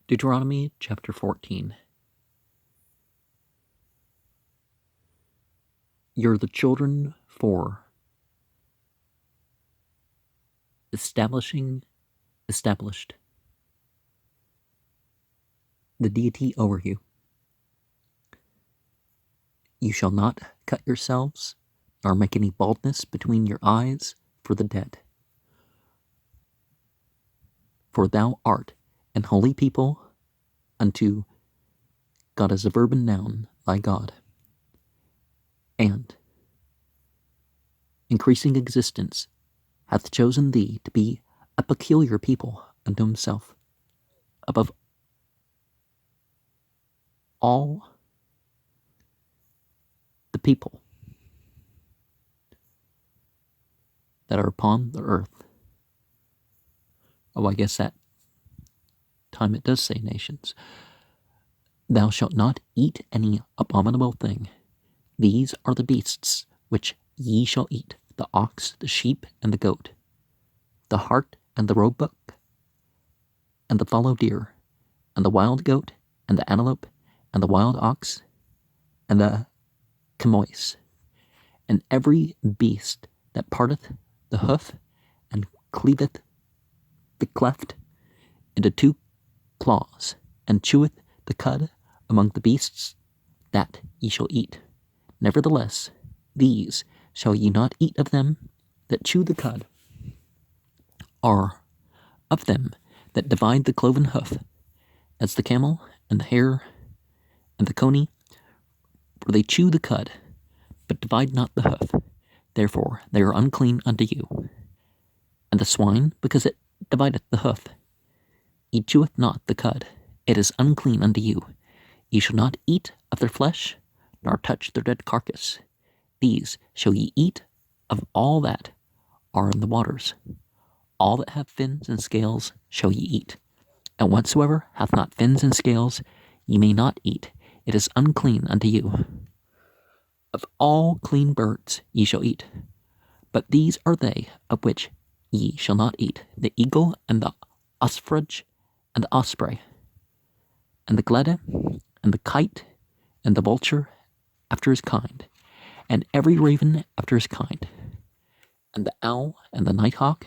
Deuteronomy chapter 14. You're the children for established the deity over you. You shall not cut yourselves, nor make any baldness between your eyes for the dead. For thou art an holy people unto God as a verb and noun, thy God. And, increasing existence, hath chosen thee to be a peculiar people unto himself, above all the people that are upon the earth. Oh, I guess that time it does say nations. Thou shalt not eat any abominable thing. These are the beasts which ye shall eat, the ox, the sheep, and the goat, the hart, and the roebuck, and the fallow deer, and the wild goat, and the antelope, and the wild ox, and the camoise, and every beast that parteth the hoof, and cleaveth the cleft into two claws, and cheweth the cud among the beasts, that ye shall eat. Nevertheless, these shall ye not eat of them that chew the cud, or of them that divide the cloven hoof, as the camel, and the hare, and the coney, for they chew the cud, but divide not the hoof. Therefore they are unclean unto you. And the swine, because it divideth the hoof, ye cheweth not the cud, it is unclean unto you. Ye shall not eat of their flesh, nor touch their dead carcass. These shall ye eat of all that are in the waters. All that have fins and scales shall ye eat. And whatsoever hath not fins and scales ye may not eat, it is unclean unto you. Of all clean birds ye shall eat, but these are they of which ye shall not eat: the eagle, and the ostrich, and the osprey, and the glede, and the kite, and the vulture after his kind, and every raven after his kind, and the owl, and the nighthawk,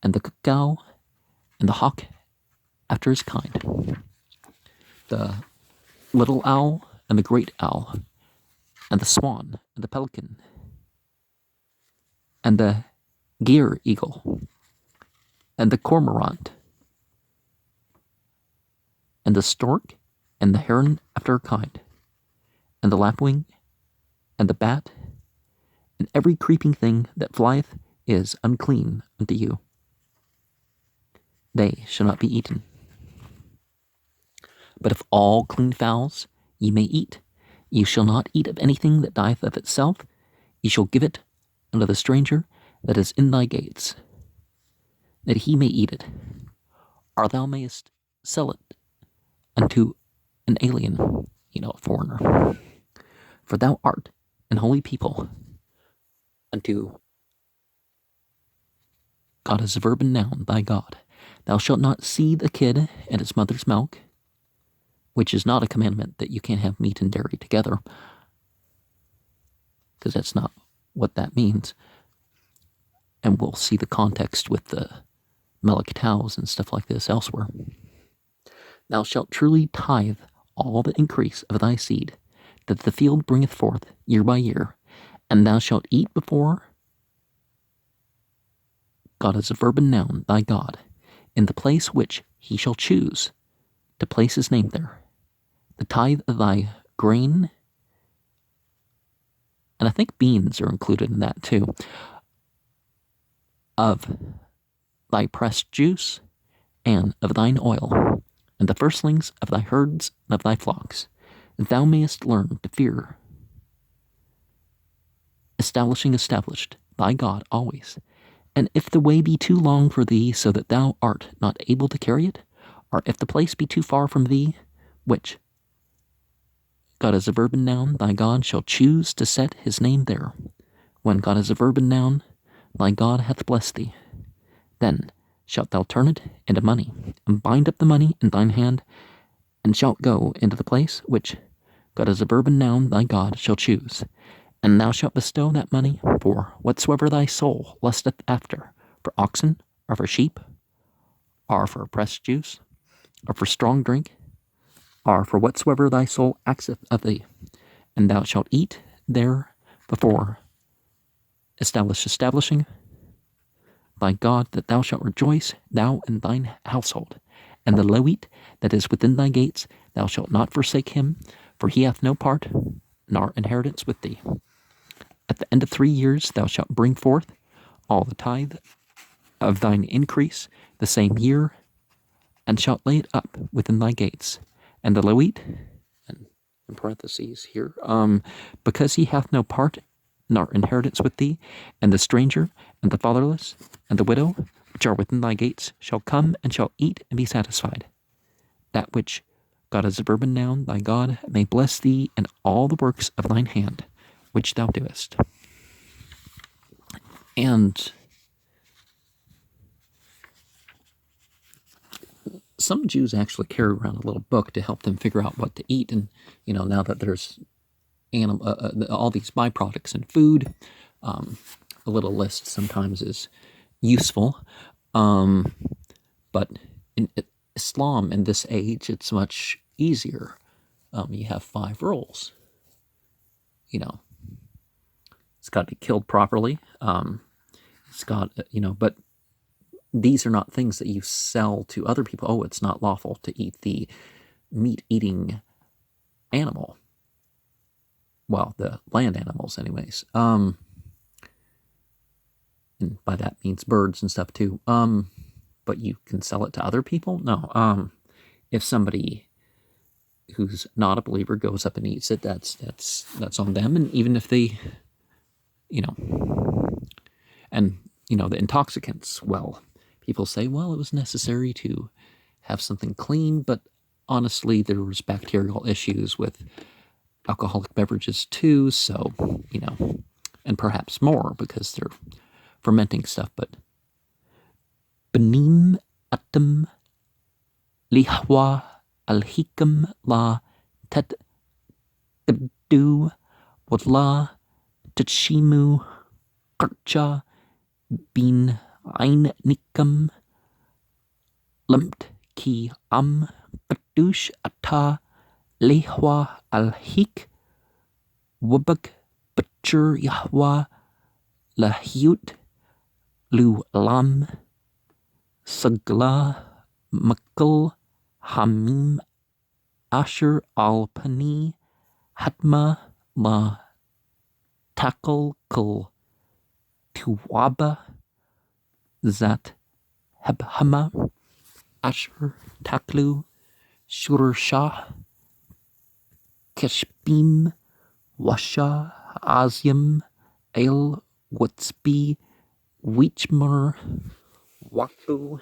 and the cuckoo, and the hawk after his kind, the little owl, and the great owl, and the swan, and the pelican, and the gyre eagle, and the cormorant, and the stork, and the heron after her kind, and the lapwing, and the bat, and every creeping thing that flieth is unclean unto you. They shall not be eaten. But of all clean fowls ye may eat. Ye shall not eat of anything that dieth of itself. Ye shall give it unto the stranger that is in thy gates, that he may eat it, or thou mayest sell it unto an alien, a foreigner. For thou art an holy people unto God as a verb and noun, thy God. Thou shalt not seethe a kid and its mother's milk, which is not a commandment that you can't have meat and dairy together, because that's not what that means. And we'll see the context with the melech cows and stuff like this elsewhere. Thou shalt truly tithe all the increase of thy seed, that the field bringeth forth year by year, and thou shalt eat before God as a verb and noun, thy God, in the place which he shall choose to place his name there. The tithe of thy grain, and I think beans are included in that too, of thy pressed juice, and of thine oil, and the firstlings of thy herds and of thy flocks, that thou mayest learn to fear, established thy God always. And if the way be too long for thee, so that thou art not able to carry it, or if the place be too far from thee, which God as a verb and noun, thy God shall choose to set his name there, when God as a verb and noun, thy God hath blessed thee, then shalt thou turn it into money, and bind up the money in thine hand, and shalt go into the place which God as a verb and noun thy God shall choose. And thou shalt bestow that money for whatsoever thy soul lusteth after, for oxen, or for sheep, or for pressed juice, or for strong drink, or for whatsoever thy soul asketh of thee. And thou shalt eat there before establishing thy God, that thou shalt rejoice, thou and thine household. And the Levite that is within thy gates, thou shalt not forsake him, for he hath no part nor inheritance with thee. At the end of 3 years thou shalt bring forth all the tithe of thine increase the same year, and shalt lay it up within thy gates. And the Levite, and in parentheses here, because he hath no part nor inheritance with thee, and the stranger, and the fatherless, and the widow, which are within thy gates, shall come and shall eat and be satisfied. That which God as a verb and noun, thy God, may bless thee in all the works of thine hand, which thou doest. And some Jews actually carry around a little book to help them figure out what to eat. And, now that there's all these byproducts in food, a little list sometimes is useful. But in Islam, in this age, it's much easier. You have 5 rules. It's got to be killed properly. It's got, but these are not things that you sell to other people. Oh, it's not lawful to eat the meat-eating animal. Well, the land animals, anyways. And by that means birds and stuff too. But you can sell it to other people? No. If somebody who's not a believer goes up and eats it, that's on them. And even if they, and the intoxicants, well, people say, well, it was necessary to have something clean, but honestly, there was bacterial issues with alcoholic beverages too, so, and perhaps more because they're fermenting stuff, but Benim atem lihwa alhikam la tet gdu wala tatshimu karcha bin ein nikam lamt ki kadush ata lihwa alhik wabak butcher yahwa lahyut lu lam sagla makal hamim asher al pani hatma la takal kal tuwaba zat habhama asher taklu shurshah keshbim washa azyam el watsbi wichmer waku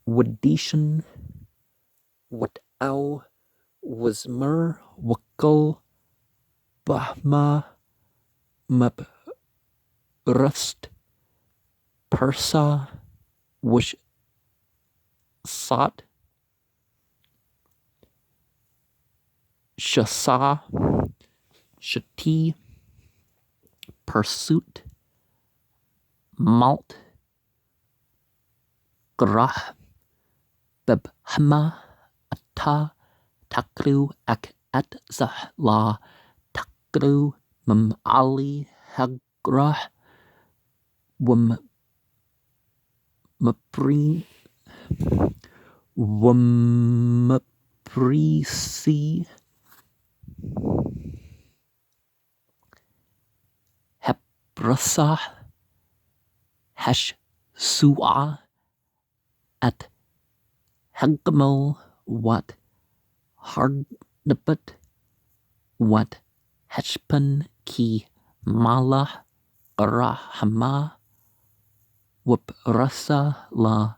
wadishan watau wasmer wakal bahma mabrust persa wish sat shasa shati pursuit malt grah babhama ata taklu ak at zahla taklu mam ali hagrah wam mapri wamaprisi heprasa hash su'a at hagmal wat hardnabat wat hashpan ki malah rahama waprasa la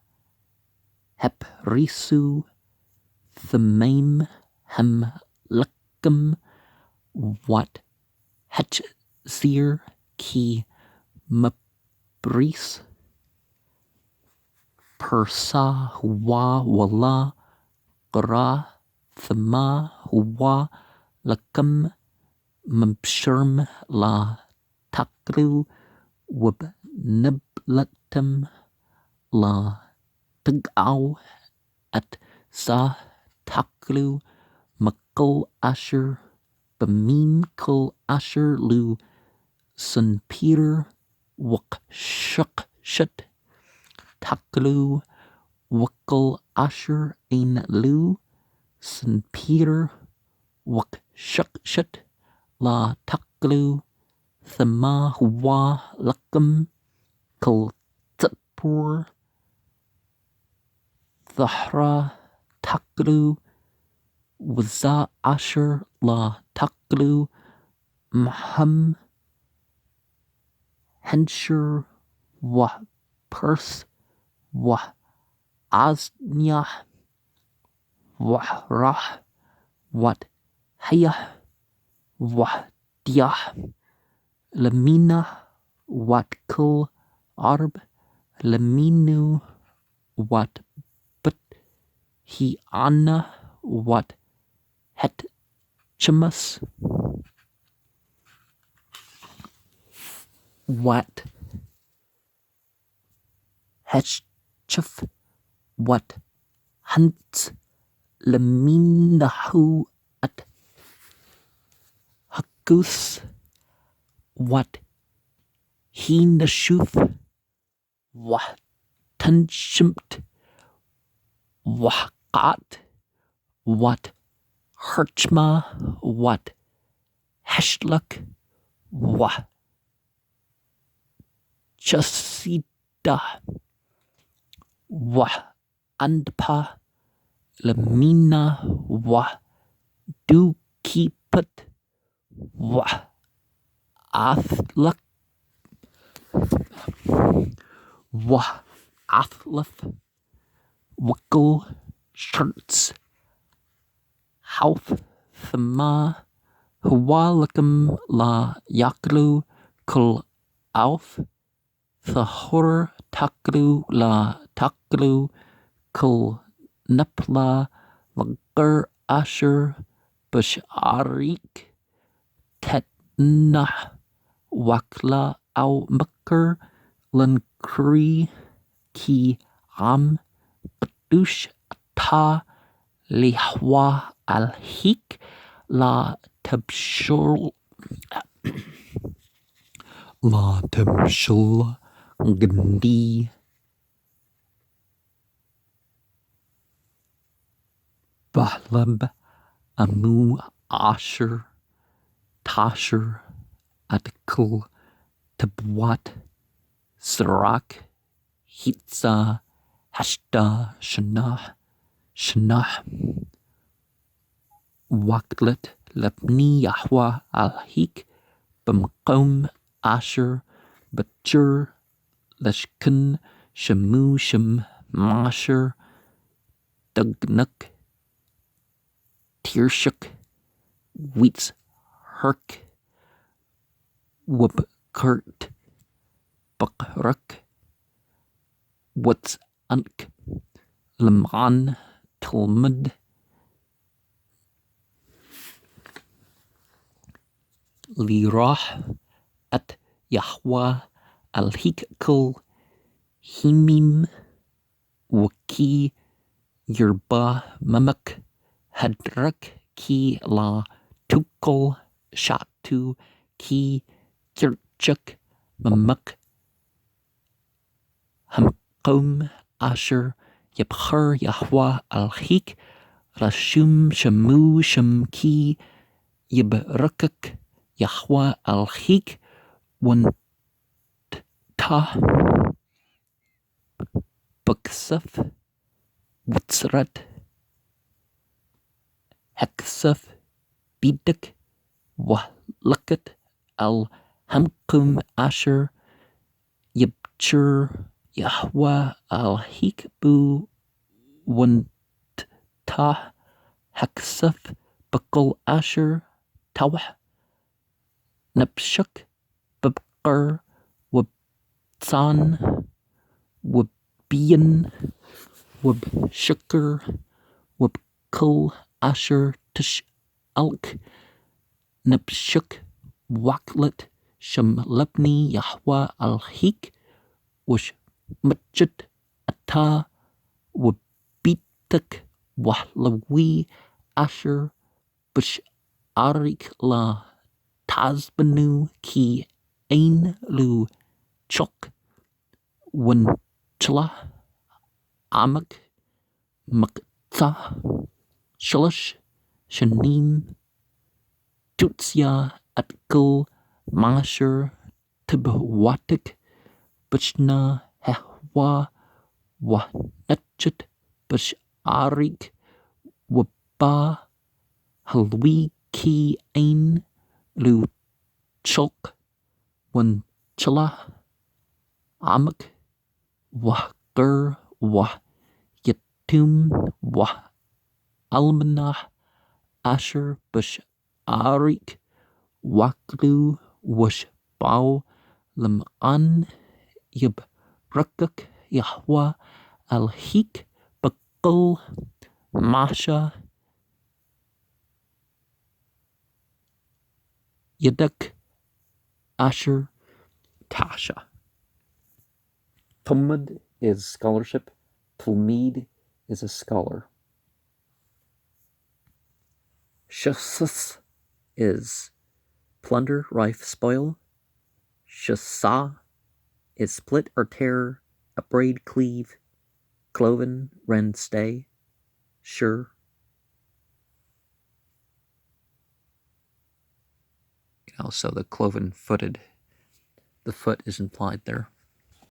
heprisu thamaim ham lakam wat hachzir ki mapris Persa huwa wala qara thama huwa lakam mabsharm la taklu wab niblatam la tagaw at sa taklu makal asher bamim kal asher lu sun Peter wak shuk shut taklu wakal asher ein lu sun Peter wak shuk shut la taklu thama huwa lakam kal tapur thahra taklu waza asher la taklu maham hensher wa pers wa aznya wa rah wat hayah wa diah lamina wat kul arb laminu wat but he anna wat het chamas wat hechchuf wat hunt laminahu at hakus wat hinashuf wat tanshimt wahqat wat herchma wat heshluk wa chasida wa andpa lamina wa dukipat wa athlak wa athlaf wikkel shirts houth thama huwalakam la yaklu kul auf thahur taklu la taklu kul napla lagar asher basharik tetnah wakla au makar lan kri ki am badush ta lihwa al hik la tabshul la tabshul gandi bahlab amu asher tasher atkul tabwat sarak hitza hashta shanah waklet labni yahwa al-hik b'mqom asher b'chur lashkin shamu sham masher dugnuk tirshuk witz herk wubkurt bukruk what's unk lamran talmud lirah at Yahwa al-hikkel himim waki yerba mamak hadrak ki la tukol shatu ki kirchuk mamak hamqom asher yabchar Yahwa al-hik rashum shamu sham ki yibrakak Yahwa al-hik wan ta baksaf wutzrat heksaf bidak wahlakat al-hamkum asher yibchur Yahwa al-hik bu wan ta heksaf bakal asher tawah nabshuk babqar wabtsan Bien, Wub Shukur, Wub Kul Asher Tish Alk, Nipshuk, Waklet, Shamlepni Yahwa Al Hik, Wush Mutjit Ata, Wubitak, Wahlawi Asher, Bush Arik La Tazbanu Ki Ain Lu Chok, Winchla, Amak, Makta, Shalish, Shanim, Tutsia, Atkul, Masher, Tibwatik, Bishna, Hehwa, Wahnetchit, Bish Arik, Waba, Halwi Ki Ain, Lu Chok, Winchla, Amak, Wahgur, Wah Yatum, Wah Almanah, Asher, Bush Arik, Waklu, Wush Bao, Lam'an, Yib Rukuk, Yahwa, Al Hik, Bakul, Masha, Yaduk, Asher, Tasha. Talmud is scholarship. Talmid is a scholar. Shasas is plunder, rife, spoil. Shasa is split or tear, upbraid, cleave, cloven, rend, stay, sure. So the cloven-footed, the foot is implied there.